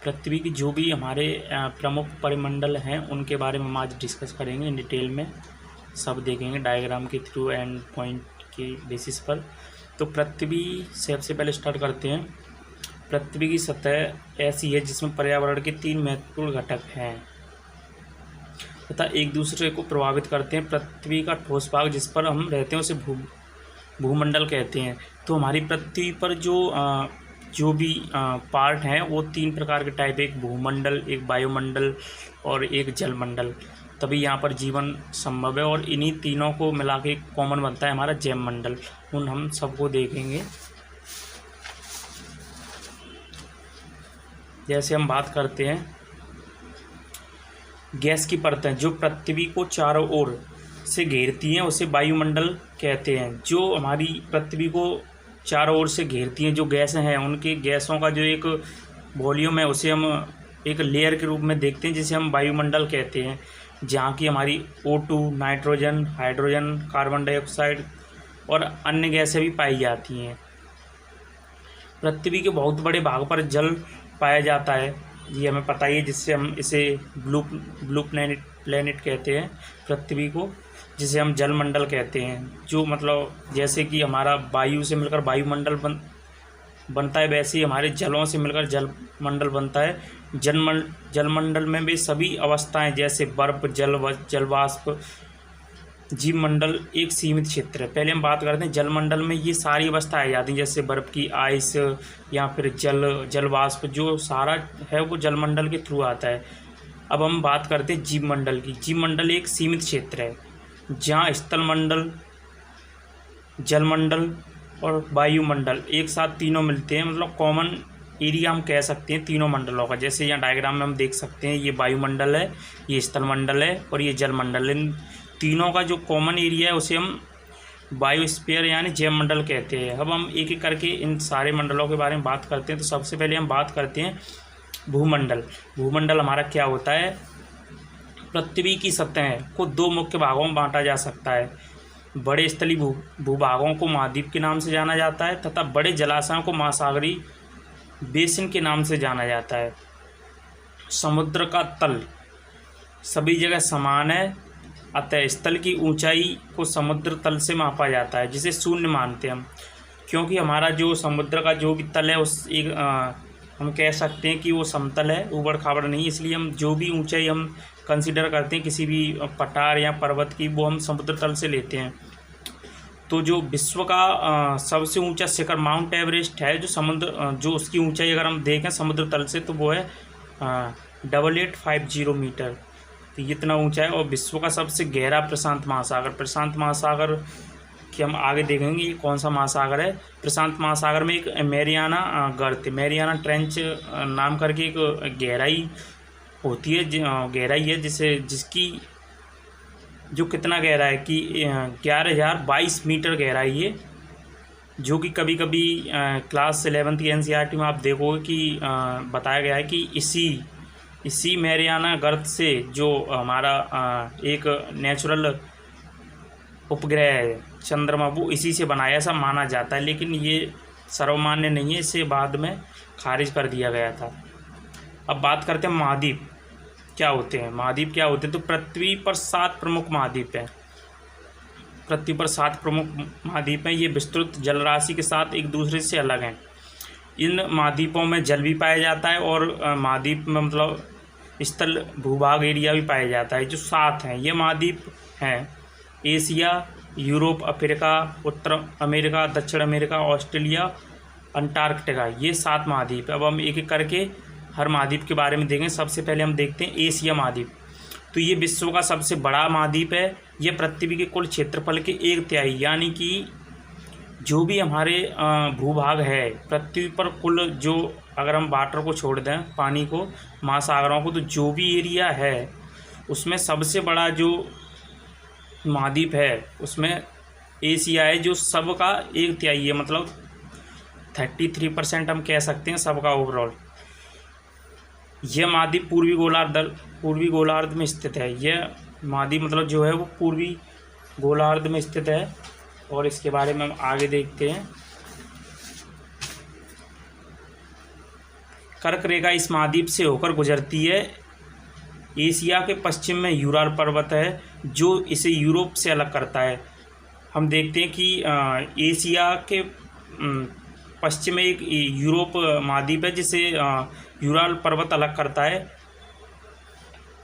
पृथ्वी की जो भी हमारे प्रमुख परिमंडल हैं उनके बारे में हम आज डिस्कस करेंगे इन डिटेल में, सब देखेंगे डायग्राम के थ्रू एंड पॉइंट के बेसिस पर। तो पृथ्वी से सबसे पहले स्टार्ट करते हैं। पृथ्वी की सतह ऐसी है जिसमें पर्यावरण के 3 महत्वपूर्ण घटक हैं तथा एक दूसरे को प्रभावित करते हैं। पृथ्वी का ठोस भाग जिस पर हम रहते हैं उसे भूमंडल कहते हैं। तो हमारी पृथ्वी पर जो भी पार्ट हैं वो 3 प्रकार के टाइप, एक भूमंडल, एक वायुमंडल और एक जलमंडल। तभी यहाँ पर जीवन संभव है और इन्हीं तीनों को मिला के कॉमन बनता है हमारा जैवमंडल। उन हम सबको देखेंगे। जैसे हम बात करते हैं गैस की परतें जो पृथ्वी को चारों ओर से घेरती हैं उसे वायुमंडल कहते हैं। जो हमारी पृथ्वी को चारों ओर से घेरती हैं जो गैसें हैं, उनके गैसों का जो एक वॉल्यूम है उसे हम एक लेयर के रूप में देखते हैं जिसे हम वायुमंडल कहते हैं, जहाँ की हमारी O2, nitrogen, hydrogen, carbon dioxide और अन्य गैसें भी पाई जाती हैं। पृथ्वी के बहुत बड़े भाग पर जल पाया जाता है, ये हमें पता ही है, जिससे हम इसे ब्लू प्लैनेट कहते हैं पृथ्वी को, जिसे हम जलमंडल कहते हैं। जो मतलब जैसे कि हमारा वायु से मिलकर वायुमंडल बनता है, वैसे ही हमारे जलों से मिलकर जलमंडल बनता है। जलमंडल में भी सभी अवस्थाएं जैसे बर्फ, जलवाष्प, जीवमंडल एक सीमित क्षेत्र है। पहले हम बात करते हैं जलमंडल में ये सारी अवस्थाएं आ जाती हैं, जैसे बर्फ़ की आइस या फिर जलवाष्प, जो सारा है वो जलमंडल के थ्रू आता है। अब हम बात करते हैं जीवमंडल की। जीवमंडल एक सीमित क्षेत्र है जहाँ स्थलमंडल, जलमंडल और वायुमंडल एक साथ तीनों मिलते हैं, मतलब कॉमन एरिया हम कह सकते हैं तीनों मंडलों का। जैसे यहाँ डायग्राम में हम देख सकते हैं, ये वायुमंडल है, ये स्थलमंडल है और ये जलमंडल। इन तीनों का जो कॉमन एरिया है उसे हम बायोस्फीयर यानी जैवमंडल कहते हैं। अब हम एक एक करके इन सारे मंडलों के बारे में बात करते हैं। तो सबसे पहले हम बात करते हैं भूमंडल। भूमंडल हमारा क्या होता है? पृथ्वी की सतह को 2 मुख्य भागों में बांटा जा सकता है। बड़े स्थलीय भूभागों को महाद्वीप के नाम से जाना जाता है तथा बड़े जलाशयों को महासागरीय बेसिन के नाम से जाना जाता है। समुद्र का तल सभी जगह समान है, अतः स्थल की ऊंचाई को समुद्र तल से मापा जाता है, जिसे शून्य मानते हैं हम, क्योंकि हमारा जो समुद्र का जो भी तल है उस एक हम कह सकते हैं कि वो समतल है, ऊबड़ खाबड़ नहीं। इसलिए हम जो भी ऊंचाई हम कंसीडर करते हैं किसी भी पठार या पर्वत की, वो हम समुद्र तल से लेते हैं। तो जो विश्व का सबसे ऊंचा शिखर माउंट एवरेस्ट है, जो उसकी ऊंचाई अगर हम देखें समुद्र तल से तो वो है 8850 मीटर। तो इतना ऊंचा है। और विश्व का सबसे गहरा प्रशांत महासागर कि हम आगे देखेंगे ये कौन सा महासागर है। प्रशांत महासागर में एक मैरियाना गर्त, मैरियाना ट्रेंच नाम करके एक गहराई होती है, गहराई है जिसकी जो कितना गहरा है कि 11,022 मीटर गहराई है, जो कि कभी कभी क्लास 11th की NCERT में आप देखोगे कि बताया गया है कि इसी मैरियाना गर्त से जो हमारा एक नेचुरल उपग्रह है चंद्रमा, वो इसी से बनाया ऐसा माना जाता है। लेकिन ये सर्वमान्य नहीं है, इसे बाद में खारिज कर दिया गया था। अब बात करते हैं महाद्वीप क्या होते हैं। महाद्वीप क्या होते हैं? तो पृथ्वी पर 7 प्रमुख महाद्वीप हैं। पृथ्वी पर 7 प्रमुख महाद्वीप हैं। ये विस्तृत जलराशि के साथ एक दूसरे से अलग हैं। इन महाद्वीपों में जल भी पाया जाता है और महाद्वीप में मतलब स्थल भूभाग एरिया भी पाया जाता है। जो 7 हैं ये महाद्वीप हैं: एशिया, यूरोप, अफ्रीका, उत्तर अमेरिका, दक्षिण अमेरिका, ऑस्ट्रेलिया, अंटार्कटिका, ये 7 महाद्वीप। अब हम एक एक करके हर महाद्वीप के बारे में देखें। सबसे पहले हम देखते हैं एशिया महाद्वीप। तो ये विश्व का सबसे बड़ा महाद्वीप है। ये पृथ्वी के कुल क्षेत्रफल के 1/3 यानी कि जो भी हमारे भूभाग है पृथ्वी पर कुल, जो अगर हम वाटर को छोड़ दें, पानी को, महासागरों को, तो जो भी एरिया है उसमें सबसे बड़ा जो महाद्वीप है उसमें एशिया है, जो सबका 1/3 है, मतलब 33% हम कह सकते हैं सबका ओवरऑल। यह महाद्वीप पूर्वी गोलार्ध में स्थित है। यह महाद्वीप मतलब जो है वो पूर्वी गोलार्ध में स्थित है और इसके बारे में हम आगे देखते हैं। कर्क रेखा इस महाद्वीप से होकर गुजरती है। एशिया के पश्चिम में यूराल पर्वत है जो इसे यूरोप से अलग करता है। हम देखते हैं कि एशिया के पश्चिम में एक यूरोप महाद्वीप है जिसे यूराल पर्वत अलग करता है।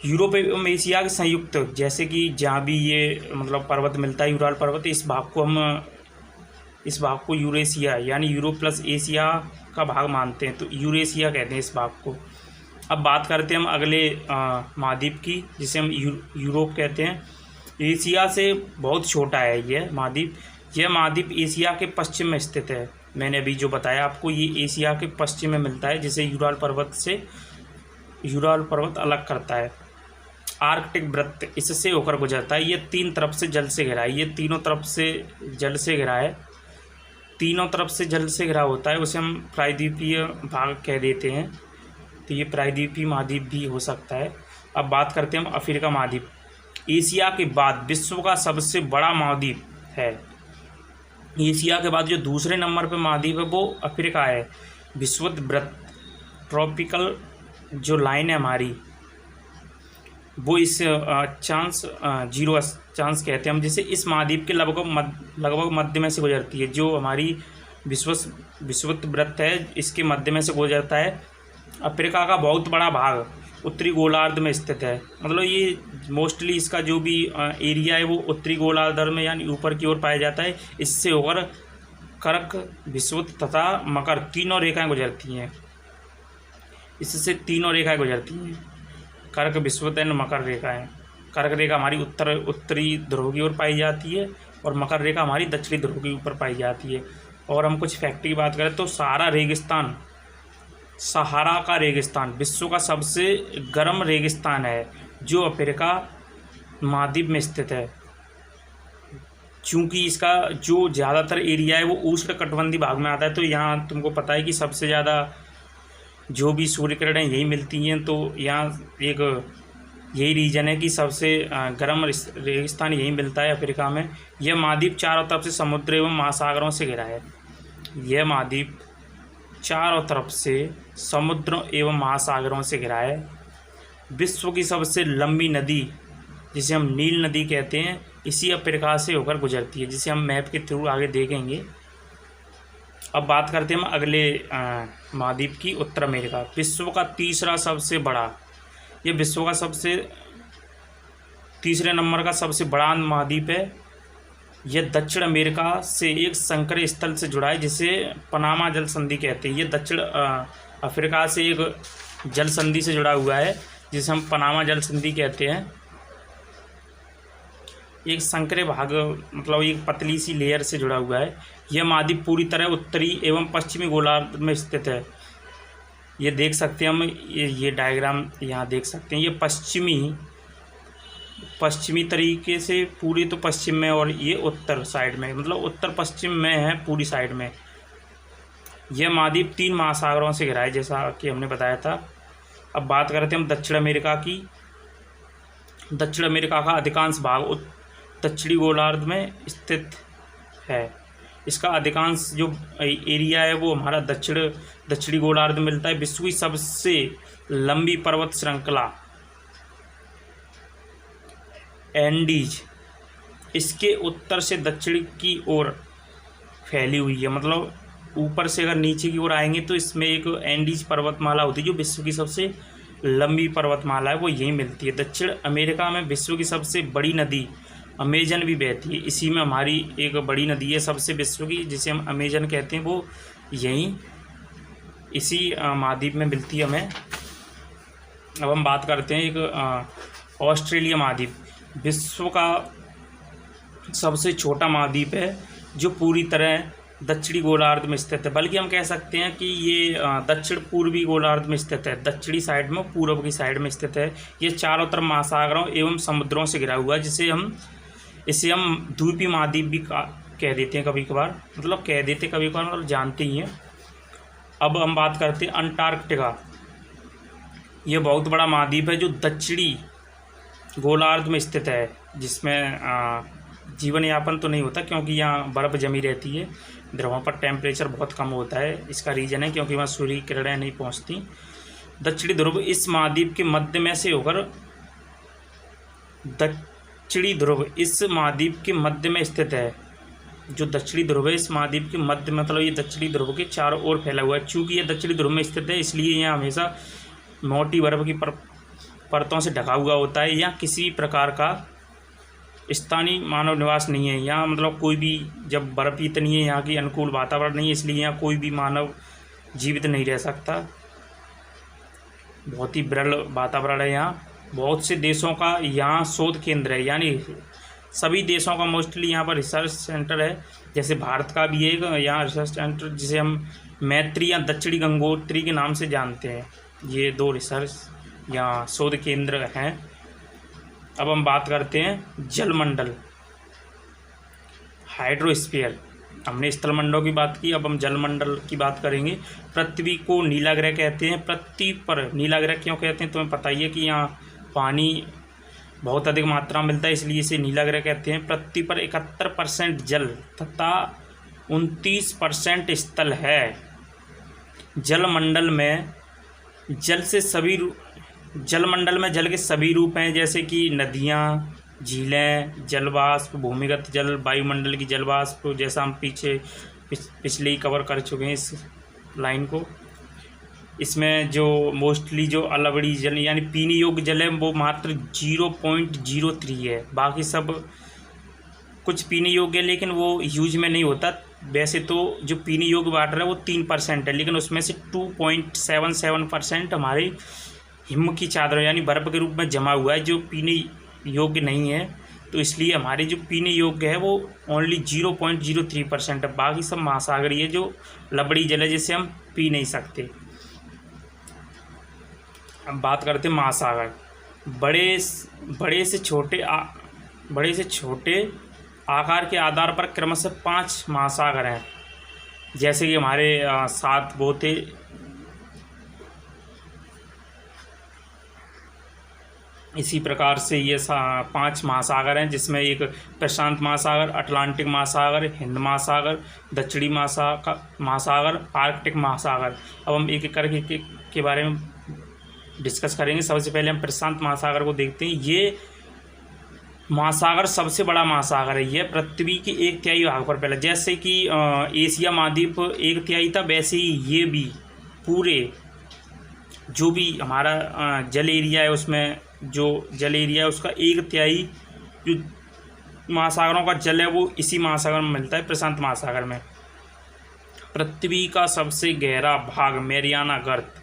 यूरोप एवं एशिया के संयुक्त, जैसे कि जहाँ भी ये मतलब पर्वत मिलता है यूराल पर्वत, इस भाग को यूरेशिया यानी यूरोप प्लस एशिया का भाग मानते हैं, तो यूरेशिया कहते हैं इस भाग को। अब बात करते हैं हम अगले महाद्वीप की, जिसे हम यूरोप कहते हैं। एशिया से बहुत छोटा है यह महाद्वीप। यह महाद्वीप एशिया के पश्चिम में स्थित है। मैंने अभी जो बताया आपको, ये एशिया के पश्चिम में मिलता है, जिसे यूराल पर्वत अलग करता है। आर्कटिक वृत्त इससे होकर गुजरता है। ये 3 तरफ से जल से घिरा है। ये तीनों तरफ से जल से घिरा है। तीनों तरफ से जल से घिरा होता है, उसे हम प्रायद्वीपीय भाग कह देते हैं। तो ये प्रायद्वीपीय महाद्वीप भी हो सकता है। अब बात करते हैं हम अफ्रीका महाद्वीप। एशिया के बाद विश्व का सबसे बड़ा महाद्वीप है। एशिया के बाद जो दूसरे नंबर पर महाद्वीप है वो अफ्रीका है। विषुवत वृत्त ट्रॉपिकल जो लाइन है हमारी, वो इस चांस 0 चांस कहते हैं हम, जिसे इस महाद्वीप के लगभग मध्य में से गुजरती है। जो हमारी विषुवत वृत्त है इसके मध्य में से गुजरता है। अफ्रीका का बहुत बड़ा भाग उत्तरी गोलार्ध में स्थित है। मतलब ये मोस्टली इसका जो भी एरिया है वो उत्तरी गोलार्ध में यानी ऊपर की ओर पाया जाता है। इससे होकर कर्क, विषुवत तथा मकर तीनों रेखाएं गुजरती हैं। इससे तीनों रेखाएं गुजरती हैं, कर्क, विषुवत एंड मकर रेखाएं। कर्क रेखा हमारी उत्तरी ध्रुव की ओर पाई जाती है और मकर रेखा हमारी दक्षिणी ध्रुव के ऊपर पाई जाती है। और हम कुछ फैक्ट की बात करें तो सहारा का रेगिस्तान विश्व का सबसे गर्म रेगिस्तान है, जो अफ्रीका महाद्वीप में स्थित है। चूँकि इसका जो ज़्यादातर एरिया है वो उष्णकटिबंधीय भाग में आता है, तो यहाँ तुमको पता है कि सबसे ज़्यादा जो भी सूर्य किरणें यही मिलती हैं। तो यहाँ एक यही रीजन है कि सबसे गर्म रेगिस्तान यही मिलता है अफ्रीका में। यह महाद्वीप चारों तरफ से समुद्र एवं महासागरों से घिरा है। यह महाद्वीप चारों तरफ से समुद्रों एवं महासागरों से घिरा है। विश्व की सबसे लंबी नदी, जिसे हम नील नदी कहते हैं, इसी अफ्रीका से होकर गुजरती है, जिसे हम मैप के थ्रू आगे देखेंगे। अब बात करते हैं हम अगले महाद्वीप की, उत्तर अमेरिका। विश्व का तीसरा सबसे बड़ा, ये विश्व का तीसरे नंबर का सबसे बड़ा महाद्वीप है। यह दक्षिण अमेरिका से एक संकरे स्थल से जुड़ा है, जिसे पनामा जल संधि कहते हैं। ये दक्षिण अफ्रीका से एक जल संधि से जुड़ा हुआ है, जिसे हम पनामा जल संधि कहते हैं। एक संकरे भाग मतलब एक पतली सी लेयर से जुड़ा हुआ है। यह महाद्वीप पूरी तरह उत्तरी एवं पश्चिमी गोलार्ध में स्थित है। ये देख सकते हैं हम, ये डायग्राम यहाँ देख सकते हैं। ये पश्चिमी तरीके से पूरी तो पश्चिम में, और ये उत्तर साइड में, मतलब उत्तर पश्चिम में है पूरी साइड में। यह महाद्वीप 3 महासागरों से घिरा है, जैसा कि हमने बताया था। अब बात करते हैं हम दक्षिण अमेरिका की। दक्षिण अमेरिका का अधिकांश भाग दक्षिणी गोलार्ध में स्थित है। इसका अधिकांश जो एरिया है वो हमारा दक्षिणी गोलार्ध में मिलता है। विश्व की सबसे लंबी पर्वत श्रृंखला एंडीज इसके उत्तर से दक्षिण की ओर फैली हुई है। मतलब ऊपर से अगर नीचे की ओर आएंगे तो इसमें एक एंडीज पर्वतमाला होती है, जो विश्व की सबसे लंबी पर्वतमाला है, वो यहीं मिलती है। दक्षिण अमेरिका में विश्व की सबसे बड़ी नदी अमेजन भी बहती है। इसी में हमारी एक बड़ी नदी है सबसे विश्व की, जिसे हम अमेजन कहते हैं, वो यहीं इसी महाद्वीप में मिलती है हमें। अब हम बात करते हैं एक ऑस्ट्रेलिया महाद्वीप। विश्व का सबसे छोटा महाद्वीप है, जो पूरी तरह दक्षिणी गोलार्ध में स्थित है। बल्कि हम कह सकते हैं कि ये दक्षिण पूर्वी गोलार्ध में स्थित है, दक्षिणी साइड में, पूर्व की साइड में स्थित है। ये चारों तरफ महासागरों एवं समुद्रों से घिरा हुआ है, इसे हम द्वीपीय महाद्वीप भी कह देते हैं कभी कभार, मतलब जानते ही हैं। अब हम बात करते हैं अंटार्कटिका। ये बहुत बड़ा महाद्वीप है, जो दक्षिणी गोलार्ध में स्थित है, जिसमें जीवन यापन तो नहीं होता क्योंकि यहाँ बर्फ़ जमी रहती है। ध्रुवों पर टेम्परेचर बहुत कम होता है। इसका रीज़न है क्योंकि वहाँ सूर्य की किरणें नहीं पहुँचती। दक्षिणी ध्रुव इस महाद्वीप के मध्य में से होकर दक्षिणी ध्रुव इस महाद्वीप के मध्य में स्थित है। जो दक्षिणी ध्रुव है इस महाद्वीप के मध्य, मतलब ये दक्षिणी ध्रुव के चारों ओर फैला हुआ है। चूँकि ये दक्षिणी ध्रुव में स्थित है इसलिए यहाँ हमेशा मोटी बर्फ़ की परतों से ढका हुआ होता है। यहाँ किसी प्रकार का स्थानीय मानव निवास नहीं है। यहाँ मतलब कोई भी, जब बर्फ़ इतनी है, यहाँ की अनुकूल वातावरण नहीं है, इसलिए यहाँ कोई भी मानव जीवित नहीं रह सकता। बहुत ही विरल वातावरण है यहाँ। बहुत से देशों का यहाँ शोध केंद्र है, यानी सभी देशों का मोस्टली यहाँ पर रिसर्च सेंटर है। जैसे भारत का भी एक यहाँ रिसर्च सेंटर जिसे हम मैत्री या दक्षिणी गंगोत्री के नाम से जानते हैं। ये 2 रिसर्च यहाँ शोध केंद्र हैं। अब हम बात करते हैं जलमंडल, हाइड्रोस्फीयर। हमने स्थलमंडलों की बात की, अब हम जलमंडल की बात करेंगे। पृथ्वी को नीला ग्रह कहते हैं। पृथ्वी पर नीला ग्रह क्यों कहते हैं? तुम्हें पता ही है कि यहाँ पानी बहुत अधिक मात्रा में मिलता है, इसलिए इसे नीला ग्रह कहते हैं। पृथ्वी पर 71% जल तथा 29% स्थल है। जलमंडल में जलमंडल में जल के सभी रूप हैं, जैसे कि नदियाँ, झीलें, जलवाष्प, भूमिगत जल, वायुमंडल की जलवाष्प, जैसा हम पिछले ही कवर कर चुके हैं इस लाइन को। इसमें जो मोस्टली जो अलवड़ी जल यानी पीने योग्य जल है वो मात्र 0.03 है। बाकी सब कुछ पीने योग्य है लेकिन वो यूज में नहीं होता। वैसे तो जो पीने योग्य वाटर है वो 3% है, लेकिन उसमें से 2.77% हमारे हिम की चादर यानी बर्फ़ के रूप में जमा हुआ है, जो पीने योग्य नहीं है। तो इसलिए हमारे जो पीने योग्य है वो ओनली 0.03% है। बाकी सब महासागरीय जो लवड़ी जल है जिसे हम पी नहीं सकते। अब बात करते हैं महासागर। बड़े से छोटे आकार के आधार पर क्रमशः 5 महासागर हैं। जैसे कि हमारे 7 वो थे, इसी प्रकार से ये 5 महासागर हैं, जिसमें एक प्रशांत महासागर, अटलांटिक महासागर, हिंद महासागर, दक्षिणी महासागर, आर्कटिक महासागर। अब हम एक एक करके के बारे में डिस्कस करेंगे। सबसे पहले हम प्रशांत महासागर को देखते हैं। ये महासागर सबसे बड़ा महासागर है। यह पृथ्वी के 1/3 भाग पर फैला। जैसे कि एशिया महाद्वीप 1/3 था, वैसे ही ये भी पूरे जो भी हमारा जल एरिया है उसमें जो जल एरिया है उसका 1/3 जो महासागरों का जल है वो इसी महासागर में मिलता है, प्रशांत महासागर में। पृथ्वी का सबसे गहरा भाग मैरियाना गर्त,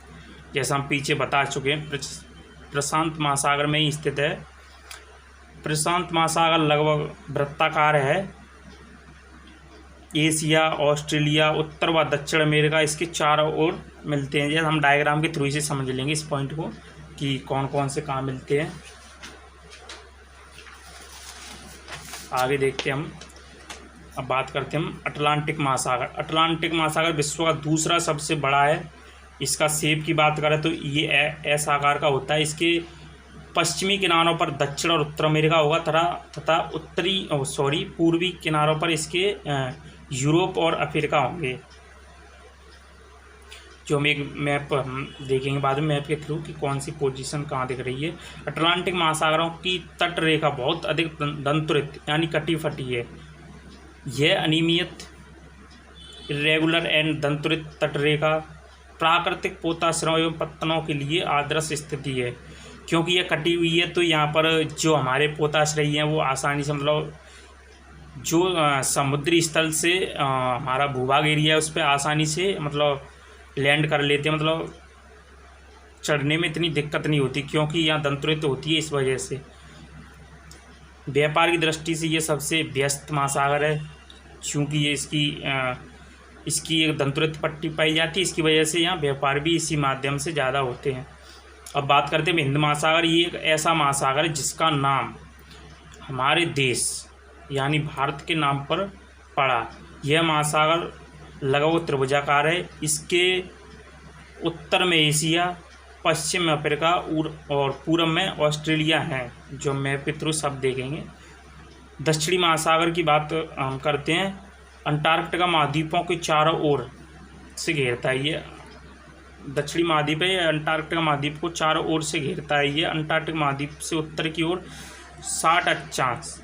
जैसा हम पीछे बता चुके हैं, प्रशांत महासागर में ही स्थित है। प्रशांत महासागर लगभग वृत्ताकार है। एशिया, ऑस्ट्रेलिया, उत्तर व दक्षिण अमेरिका इसके चारों ओर मिलते हैं। जैसे हम डायग्राम के थ्रू से समझ लेंगे इस पॉइंट को कि कौन कौन से कहाँ मिलते हैं। आगे देखते हैं हम। अब बात करते हैं हम अटलांटिक महासागर। अटलांटिक महासागर विश्व का दूसरा सबसे बड़ा है। इसका शेप की बात करें तो ये एस आकार का होता है। इसके पश्चिमी किनारों पर दक्षिण और उत्तर अमेरिका होगा तथा पूर्वी किनारों पर इसके यूरोप और अफ्रीका होंगे। जो हम एक मैप हम देखेंगे बाद में मैप के थ्रू कि कौन सी पोजीशन कहाँ दिख रही है। अटलांटिक महासागरों की तट रेखा बहुत अधिक दंतुरित यानी कटी फटी है। यह अनियमित इरेगुलर एंड दंतुरित तट रेखा प्राकृतिक पोताश्रयों एवं पत्तनों के लिए आदर्श स्थिति है। क्योंकि यह कटी हुई है तो यहाँ पर जो हमारे पोताश्रयी हैं वो आसानी से मतलब जो समुद्री स्थल से हमारा भूभाग एरिया है उस पर आसानी से मतलब लैंड कर लेते हैं, मतलब चढ़ने में इतनी दिक्कत नहीं होती क्योंकि यहाँ दंतुरित होती है। इस वजह से व्यापार की दृष्टि से ये सबसे व्यस्त महासागर है, क्योंकि ये इसकी एक दंतुरित पट्टी पाई जाती है। इसकी वजह से यहाँ व्यापार भी इसी माध्यम से ज़्यादा होते हैं। अब बात करते हैं हिंद महासागर। ये एक ऐसा महासागर है जिसका नाम हमारे देश यानी भारत के नाम पर पड़ा। यह महासागर लगभग त्रिभुजाकार है। इसके उत्तर में एशिया, पश्चिम में अफ्रीका और पूर्व में ऑस्ट्रेलिया है, जो मैप के थ्रू सब देखेंगे। दक्षिणी महासागर की बात हम करते हैं। अंटार्कटिका महाद्वीपों के चारों ओर से घेरता है। ये दक्षिणी महाद्वीप है, अंटार्कटिका महाद्वीप को चारों ओर से घेरता है। ये अंटार्कटिक महाद्वीप से उत्तर की ओर 60 अक्षांश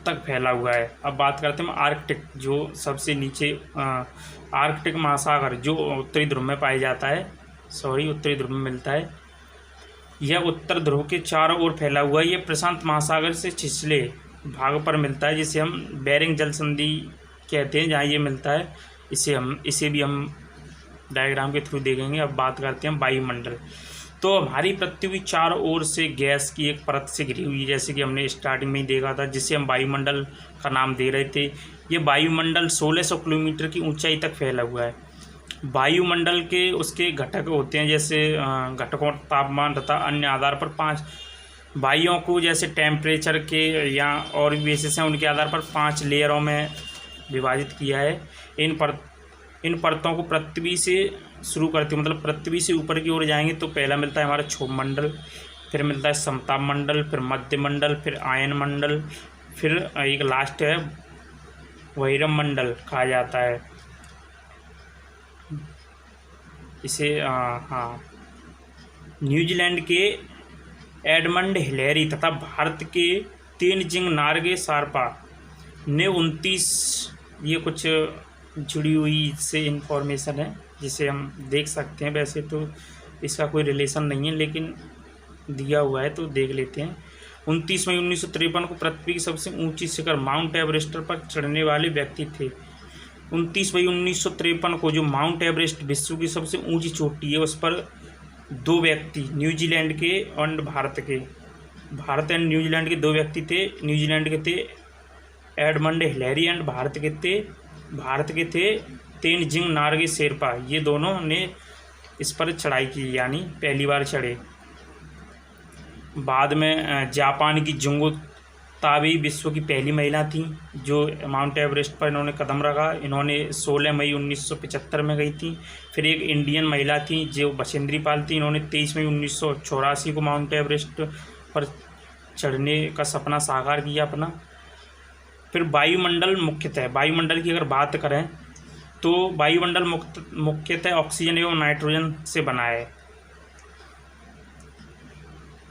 तक फैला हुआ है। अब बात करते हैं आर्कटिक, जो सबसे नीचे आर्कटिक महासागर जो उत्तरी ध्रुव में पाया जाता है, उत्तरी ध्रुव में मिलता है। यह उत्तर ध्रुव के चारों ओर फैला हुआ है। यह प्रशांत महासागर से छिछले भाग पर मिलता है, जिसे हम बेरिंग जल संधि कहते हैं, जहाँ ये मिलता है। इसे भी हम डायग्राम के थ्रू देखेंगे। अब बात करते हैं वायुमंडल। तो हमारी पृथ्वी चारों ओर से गैस की एक परत से घिरी हुई है, जैसे कि हमने स्टार्टिंग में ही देखा था, जिसे हम वायुमंडल का नाम दे रहे थे। ये वायुमंडल 1600 किलोमीटर की ऊंचाई तक फैला हुआ है। वायुमंडल के उसके घटक होते हैं, जैसे घटकों, तापमान तथा अन्य आधार पर 5 वायुओं को, जैसे टेम्परेचर के या और भी बेसिस हैं, उनके आधार पर 5 लेयरों में विभाजित किया है। इन परतों को पृथ्वी से शुरू करते, मतलब पृथ्वी से ऊपर की ओर जाएंगे तो पहला मिलता है हमारा क्षोभ मंडल, फिर मिलता है समताप मंडल, फिर मध्य मंडल, फिर आयन मंडल, फिर एक लास्ट है वैरम मंडल कहा जाता है इसे। न्यूजीलैंड के एडमंड हिलेरी तथा भारत के तेनजिंग नार्गे शार्पा ने 29, ये कुछ जुड़ी हुई से इंफॉर्मेशन है जिसे हम देख सकते हैं। वैसे तो इसका कोई रिलेशन नहीं है, लेकिन दिया हुआ है तो देख लेते हैं। 29 मई 1953 को पृथ्वी की सबसे ऊंची शिखर माउंट एवरेस्ट पर चढ़ने वाले व्यक्ति थे। 29 मई 1953 को जो माउंट एवरेस्ट विश्व की सबसे ऊंची चोटी है, उस पर 2 व्यक्ति न्यूजीलैंड के और भारत एंड न्यूजीलैंड के 2 व्यक्ति थे। न्यूजीलैंड के थे एडमंड हिलेरी एंड भारत के थे तेनजिंग नार्गे शेरपा। ये दोनों ने इस पर चढ़ाई की, यानी पहली बार चढ़े। बाद में जापान की जुंगो ताबेई विश्व की पहली महिला थी जो माउंट एवरेस्ट पर इन्होंने कदम रखा। इन्होंने 16 मई 1975 में गई थी। फिर एक इंडियन महिला थी जो बछेंद्री पाल थी, इन्होंने 23 मई 1984 को माउंट एवरेस्ट पर चढ़ने का सपना साकार किया अपना। फिर वायुमंडल मुख्यतः, वायुमंडल की अगर बात करें तो वायुमंडल मुख्यतः ऑक्सीजन एवं नाइट्रोजन से बना है,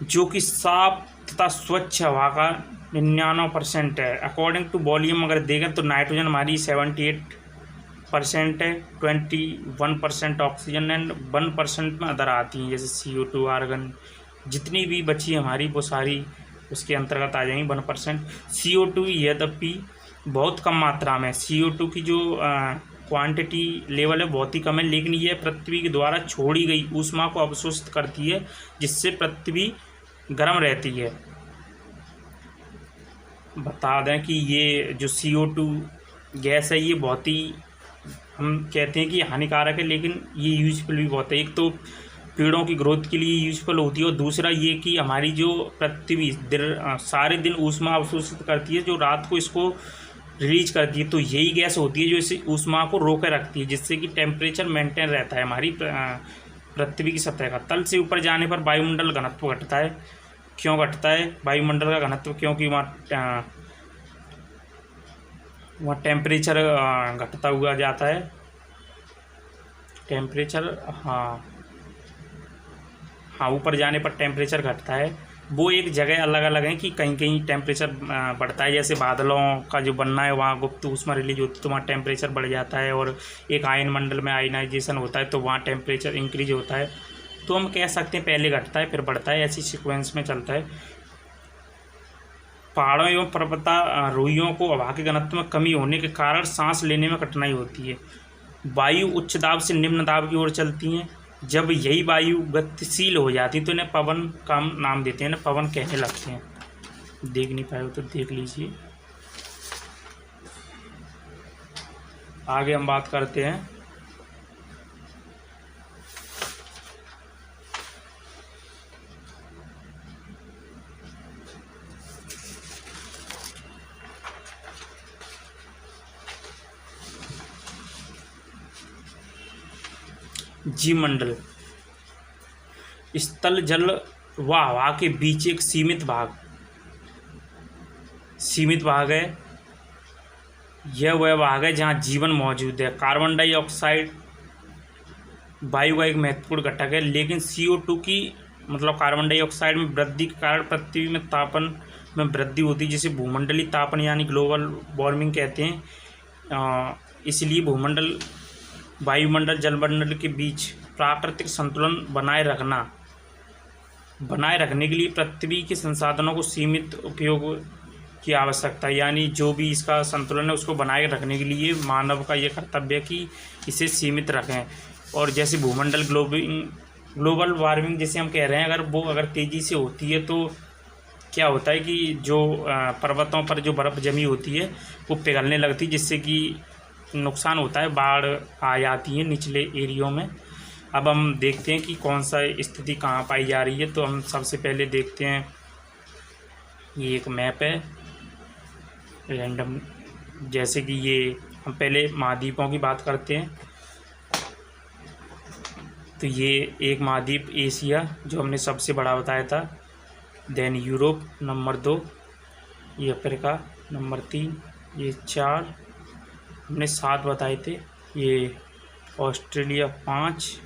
जो कि साफ तथा स्वच्छ हवा का 99% है। अकॉर्डिंग टू वॉल्यूम अगर देखें तो नाइट्रोजन हमारी 78% है, 21% ऑक्सीजन एंड 1% में अदर आती हैं, जैसे CO2, आर्गन, जितनी भी बची हमारी वो सारी उसके अंतर्गत आ जाएंगी 1%। CO2 यद्यपि बहुत कम मात्रा में, CO2 की जो क्वांटिटी लेवल है बहुत ही कम है, लेकिन यह पृथ्वी के द्वारा छोड़ी गई ऊष्मा को अवशोषित करती है, जिससे पृथ्वी गर्म रहती है। बता दें कि ये जो CO2 गैस है ये बहुत ही, हम कहते हैं कि हानिकारक है, लेकिन ये यूजफुल भी बहुत है। एक तो पेड़ों की ग्रोथ के लिए यूजफुल होती है, और दूसरा ये कि हमारी जो पृथ्वी सारे दिन ऊष्मा अवशोषित करती है, जो रात को इसको रिलीज करती है, तो यही गैस होती है जो इस ऊष्मा को रोके रखती है, जिससे कि टेम्परेचर मेंटेन रहता है हमारी पृथ्वी की सतह का। तल से ऊपर जाने पर वायुमंडल घनत्व घटता है। क्यों घटता है वायुमंडल का घनत्व? क्योंकि वहाँ टेम्परेचर घटता हुआ जाता है। टेम्परेचर हाँ ऊपर जाने पर टेम्परेचर घटता है। वो एक जगह अलग अलग है कि कहीं कहीं टेम्परेचर बढ़ता है, जैसे बादलों का जो बनना है वहाँ गुप्त ऊष्मा रिलीज होती है तो वहाँ टेम्परेचर बढ़ जाता है, और एक आयन मंडल में आयनाइजेशन होता है तो वहाँ टेम्परेचर इंक्रीज होता है। तो हम कह सकते हैं पहले घटता है फिर बढ़ता है, ऐसी सीक्वेंस में चलता है। पहाड़ों एवं पर्वतारोहियों को हवा के घनत्व में कमी होने के कारण सांस लेने में कठिनाई होती है। वायु उच्च दाब से निम्न दाब की ओर चलती हैं। जब यही वायु गतिशील हो जाती तो इन्हें पवन का नाम देते हैं, इन्हें पवन कहने लगते हैं। देख नहीं पाए हो तो देख लीजिए। आगे हम बात करते हैं जीवमंडल। स्थल, जल व हवा के बीच एक सीमित भाग है यह वह भाग है जहाँ जीवन मौजूद है। कार्बन डाइऑक्साइड वायु का एक महत्वपूर्ण घटक है, लेकिन CO2 की मतलब कार्बन डाइऑक्साइड में वृद्धि के कारण पृथ्वी में तापन में वृद्धि होती है, जिसे भूमंडलीय तापन यानी ग्लोबल वार्मिंग कहते हैं। इसलिए भूमंडल, वायुमंडल, जलमंडल के बीच प्राकृतिक संतुलन बनाए रखने के लिए पृथ्वी के संसाधनों को सीमित उपयोग की आवश्यकता है। यानी जो भी इसका संतुलन है उसको बनाए रखने के लिए मानव का ये कर्तव्य है कि इसे सीमित रखें। और जैसे भूमंडल ग्लोबल वार्मिंग जैसे हम कह रहे हैं, अगर तेज़ी से होती है तो क्या होता है कि जो पर्वतों पर जो बर्फ़ जमी होती है वो पिघलने लगती है, जिससे कि नुकसान होता है, बाढ़ आ जाती है निचले एरियो में। अब हम देखते हैं कि कौन सा स्थिति कहाँ पाई जा रही है। तो हम सबसे पहले देखते हैं, ये एक मैप है रैंडम, जैसे कि ये हम पहले महाद्वीपों की बात करते हैं। तो ये एक महाद्वीप एशिया जो हमने सबसे बड़ा बताया था, देन यूरोप नंबर 2, ये अफ्रीका नंबर 3, ये 4 हमने 7 बताए थे, ये ऑस्ट्रेलिया 5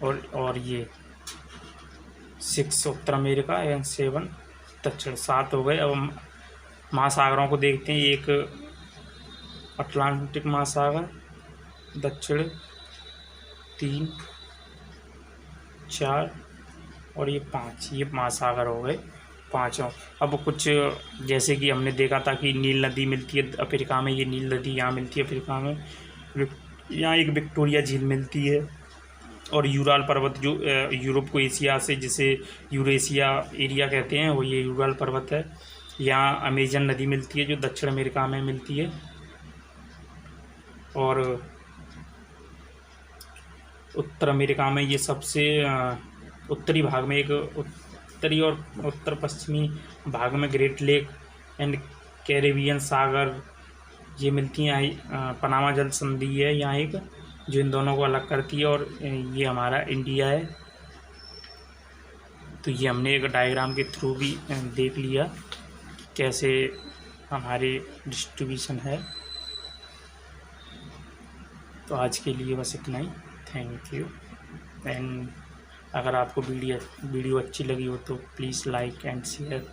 और ये 6 उत्तर अमेरिका एंड 7 दक्षिण, 7 हो गए। अब हम महासागरों को देखते हैं। एक अटलांटिक महासागर, दक्षिण 3 4 और ये 5, ये महासागर हो गए पाँचों। अब कुछ जैसे कि हमने देखा था कि नील नदी मिलती है अफ्रीका में, ये नील नदी यहाँ मिलती है अफ्रीका में। यहाँ एक विक्टोरिया झील मिलती है, और यूराल पर्वत जो यूरोप को एशिया से, जिसे यूरेशिया एरिया कहते हैं, वो ये यूराल पर्वत है। यहाँ अमेजन नदी मिलती है जो दक्षिण अमेरिका में मिलती है। और उत्तर अमेरिका में ये सबसे उत्तरी भाग में, एक उत्तरी और उत्तर पश्चिमी भाग में ग्रेट लेक एंड कैरेबियन सागर ये मिलती हैं। पनामा जल संधि है यहाँ एक, जो इन दोनों को अलग करती है, और ये हमारा इंडिया है। तो ये हमने एक डायग्राम के थ्रू भी देख लिया कैसे हमारी डिस्ट्रीब्यूशन है। तो आज के लिए बस इतना ही। Thank you. एंड अगर आपको वीडियो अच्छी लगी हो तो प्लीज़ लाइक एंड शेयर।